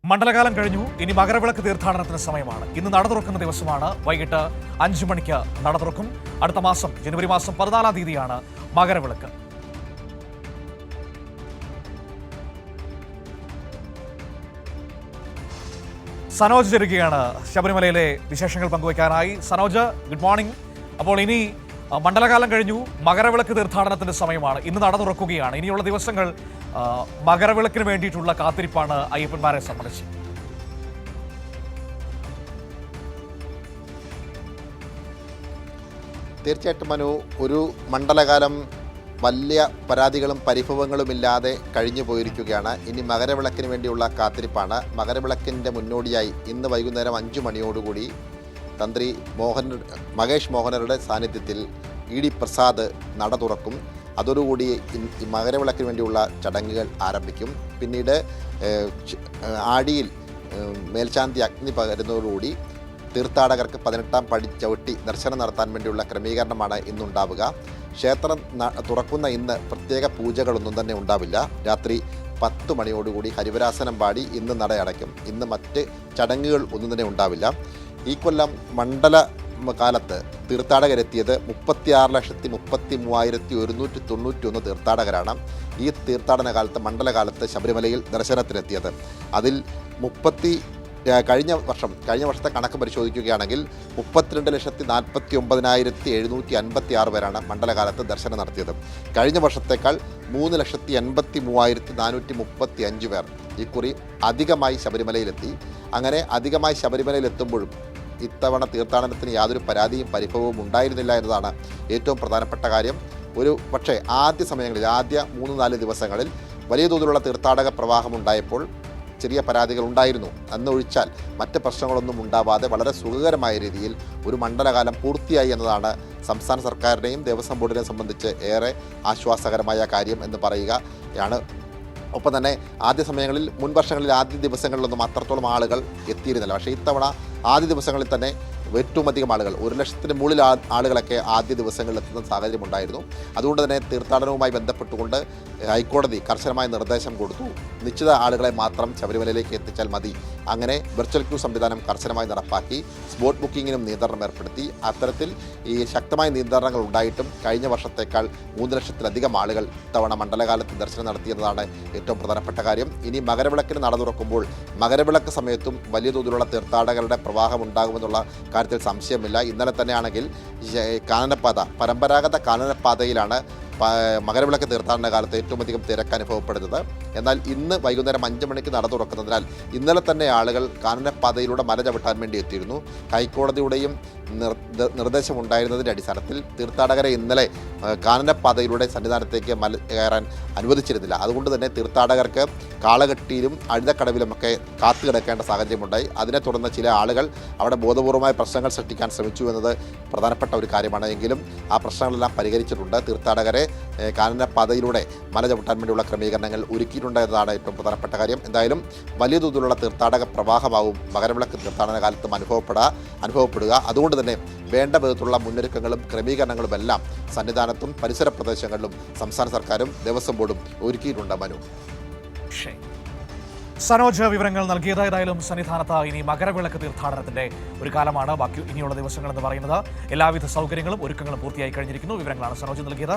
മണ്ഡലകാലം കഴിഞ്ഞു. ഇനി മകരവിളക്ക് തീർത്ഥാടനത്തിന് സമയമാണ്. ഇന്ന് നട തുറക്കുന്ന ദിവസമാണ്. വൈകിട്ട് 5 മണിക്ക് നട തുറക്കും. അടുത്ത മാസം ജനുവരി മാസം 14-ാം തീയതിയാണ് മകരവിളക്ക്. സനോജ് ചേരുകയാണ് ശബരിമലയിലെ വിശേഷങ്ങൾ പങ്കുവയ്ക്കാനായി. Sanoj, good morning. അപ്പോൾ ഇനി മണ്ഡലകാലം കഴിഞ്ഞു, മകരവിളക്ക് തീർത്ഥാടനത്തിന്റെ സമയമാണ്. ഇന്ന് നട തുറക്കുകയാണ്. ഇനിയുള്ള ദിവസങ്ങൾ മകരവിളക്കിന് വേണ്ടിയിട്ടുള്ള കാത്തിരിപ്പാണ് അയ്യപ്പന്മാരെ സംബന്ധിച്ച്. തീർച്ചയായിട്ടും മനു, ഒരു മണ്ഡലകാലം വലിയ പരാതികളും പരിഭവങ്ങളുമില്ലാതെ കഴിഞ്ഞു പോയിരിക്കുകയാണ്. ഇനി മകരവിളക്കിന് വേണ്ടിയുള്ള കാത്തിരിപ്പാണ്. മകരവിളക്കിൻ്റെ മുന്നോടിയായി ഇന്ന് വൈകുന്നേരം 5 മണിയോടുകൂടി തന്ത്രി മഹേഷ് മോഹനരുടെ സാന്നിധ്യത്തിൽ ഇ ഡി പ്രസാദ് നട തുറക്കും. അതോടുകൂടി മകരവിളക്കിന് വേണ്ടിയുള്ള ചടങ്ങുകൾ ആരംഭിക്കും. പിന്നീട് ആടിയിൽ മേൽശാന്തി അഗ്നി പകരുന്നതോടുകൂടി തീർത്ഥാടകർക്ക് 18-ാം പടി ചവിട്ടി ദർശനം നടത്താൻ വേണ്ടിയുള്ള ക്രമീകരണമാണ് ഇന്നുണ്ടാവുക. ക്ഷേത്രം തുറക്കുന്ന ഇന്ന് പ്രത്യേക പൂജകളൊന്നും തന്നെ ഉണ്ടാവില്ല. രാത്രി 10 മണിയോടുകൂടി ഹരിവരാസനം പാടി ഇന്ന് നടയടയ്ക്കും. ഇന്ന് മറ്റ് ചടങ്ങുകൾ ഒന്നും തന്നെ ഉണ്ടാവില്ല. ഈ കൊല്ലം മണ്ഡല കാലത്ത് തീർത്ഥാടകരെത്തിയത് 36,33,191 തീർത്ഥാടകരാണ്. ഈ തീർത്ഥാടന കാലത്ത് മണ്ഡലകാലത്ത് ശബരിമലയിൽ ദർശനത്തിനെത്തിയത്. അതിൽ കഴിഞ്ഞ വർഷത്തെ കണക്ക് പരിശോധിക്കുകയാണെങ്കിൽ 32,49,756 പേരാണ് മണ്ഡലകാലത്ത് ദർശനം നടത്തിയത്. കഴിഞ്ഞ വർഷത്തേക്കാൾ 3,83,435 പേർ ഇക്കുറി അധികമായി ശബരിമലയിലെത്തി. അങ്ങനെ അധികമായി ശബരിമലയിലെത്തുമ്പോഴും ഇത്തവണ തീർത്ഥാടനത്തിന് യാതൊരു പരാതിയും പരിഭവവും ഉണ്ടായിരുന്നില്ല എന്നതാണ് ഏറ്റവും പ്രധാനപ്പെട്ട കാര്യം. പക്ഷേ ആദ്യ 3-4 ദിവസങ്ങളിൽ വലിയ തോതിലുള്ള തീർത്ഥാടക പ്രവാഹം ഉണ്ടായപ്പോൾ ചെറിയ പരാതികൾ ഉണ്ടായിരുന്നു. അന്നൊഴിച്ചാൽ മറ്റ് പ്രശ്നങ്ങളൊന്നും ഉണ്ടാവാതെ വളരെ സുഖകരമായ രീതിയിൽ ഒരു മണ്ഡലകാലം പൂർത്തിയായി എന്നതാണ് സംസ്ഥാന സർക്കാരിനെയും ദേവസ്വം ബോർഡിനെയും സംബന്ധിച്ച് ഏറെ ആശ്വാസകരമായ കാര്യം എന്ന് പറയുകയാണ്. ഒപ്പം തന്നെ മുൻ വർഷങ്ങളിൽ ആദ്യ ദിവസങ്ങളിലൊന്നും അത്രത്തോളം ആളുകൾ എത്തിയിരുന്നില്ല. പക്ഷേ ഇത്തവണ ആദ്യ ദിവസങ്ങളിൽ തന്നെ ഏറ്റവും അധികം ആളുകൾ, 1,00,000-ന് മുകളിൽ ആളുകളൊക്കെ ആദ്യ ദിവസങ്ങളിൽ എത്തുന്ന സാഹചര്യമുണ്ടായിരുന്നു. അതുകൊണ്ട് തന്നെ തീർത്ഥാടനവുമായി ബന്ധപ്പെട്ടുകൊണ്ട് ഹൈക്കോടതി കർശനമായ നിർദ്ദേശം കൊടുത്തു. നിശ്ചിത ആളുകളെ മാത്രം ശബരിമലയിലേക്ക് എത്തിച്ചാൽ മതി. അങ്ങനെ വെർച്വൽ ക്യൂ സംവിധാനം കർശനമായി നടപ്പാക്കി. സ്പോട്ട് ബുക്കിങ്ങിനും നിയന്ത്രണം ഏർപ്പെടുത്തി. അത്തരത്തിൽ ഈ ശക്തമായ നിയന്ത്രണങ്ങൾ ഉണ്ടായിട്ടും കഴിഞ്ഞ വർഷത്തേക്കാൾ 3,00,000-ലധികം ആളുകൾ ഇത്തവണ മണ്ഡലകാലത്ത് ദർശനം നടത്തിയെന്നതാണ് ഏറ്റവും പ്രധാനപ്പെട്ട കാര്യം. ഇനി മകരവിളക്കിന് നട തുറക്കുമ്പോൾ മകരവിളക്ക് സമയത്തും വലിയ തോതിലുള്ള തീർത്ഥാടകരുടെ പ്രവാഹം ഉണ്ടാകുമെന്നുള്ള കാര്യത്തിൽ സംശയമില്ല. ഇന്നലെ തന്നെയാണെങ്കിൽ പരമ്പരാഗത കാനനപ്പാതയിലാണ് മകരവിളക്ക് തീർത്ഥാടന കാലത്ത് ഏറ്റവും അധികം തിരക്ക് അനുഭവപ്പെടുന്നത്. എന്നാൽ ഇന്ന് വൈകുന്നേരം 5 മണിക്ക് നട തുറക്കുന്നതിനാൽ ഇന്നലെ തന്നെ ആളുകൾ കാനനപ്പാതയിലൂടെ മല ചവിട്ടാൻ വേണ്ടി എത്തിയിരുന്നു. ഹൈക്കോടതിയുടെയും നിർദ്ദേശമുണ്ടായിരുന്നതിൻ്റെ അടിസ്ഥാനത്തിൽ തീർത്ഥാടകരെ ഇന്നലെ കാനനപ്പാതയിലൂടെ സന്നിധാനത്തേക്ക് മല കയറാൻ അനുവദിച്ചിരുന്നില്ല. അതുകൊണ്ട് തന്നെ തീർത്ഥാടകർക്ക് കാളകെട്ടിയിലും അഴുതക്കടവിലുമൊക്കെ കാത്തുകിടക്കേണ്ട സാഹചര്യമുണ്ടായി. അതിനെ തുടർന്ന് ചില ആളുകൾ അവിടെ ബോധപൂർവമായ പ്രശ്നങ്ങൾ സൃഷ്ടിക്കാൻ ശ്രമിച്ചു എന്നത് പ്രധാനപ്പെട്ട ഒരു കാര്യമാണ്. എങ്കിലും ആ പ്രശ്നങ്ങളെല്ലാം പരിഹരിച്ചിട്ടുണ്ട്. തീർത്ഥാടകരെ കാനനപ്പാതയിലൂടെ മല ചവിട്ടാൻ വേണ്ടിയുള്ള ക്രമീകരണങ്ങൾ ഒരുക്കിയിട്ടുണ്ട് എന്നതാണ് ഏറ്റവും പ്രധാനപ്പെട്ട കാര്യം. എന്തായാലും വലിയ തോതിലുള്ള തീർത്ഥാടക പ്രവാഹമാവും മകരവിളക്ക് തീർത്ഥാടന കാലത്തും അനുഭവപ്പെടുക. അതുകൊണ്ട് തന്നെ വേണ്ട വിധത്തിലുള്ള മുന്നൊരുക്കങ്ങളും ക്രമീകരണങ്ങളും എല്ലാം സന്നിധാനത്തും പരിസര പ്രദേശങ്ങളിലും സംസ്ഥാന സർക്കാരും ദേവസ്വം ബോർഡും ഒരുക്കിയിട്ടുണ്ട്. മനു, സനോജ് വിവരങ്ങൾ നൽകിയത്. ഏതായാലും സന്നിധാനത്ത് ഇനി മകരവിളക്ക് തീർത്ഥാടനത്തിന്റെ ഒരു കാലമാണ്. ബാക്കി ഇനിയുള്ള ദിവസങ്ങൾ എന്ന് പറയുന്നത് എല്ലാവിധ സൗകര്യങ്ങളും ഒരുക്കങ്ങളും പൂർത്തിയായി കഴിഞ്ഞിരിക്കുന്നു. വിവരങ്ങളാണ് സനോജ് നൽകിയത്.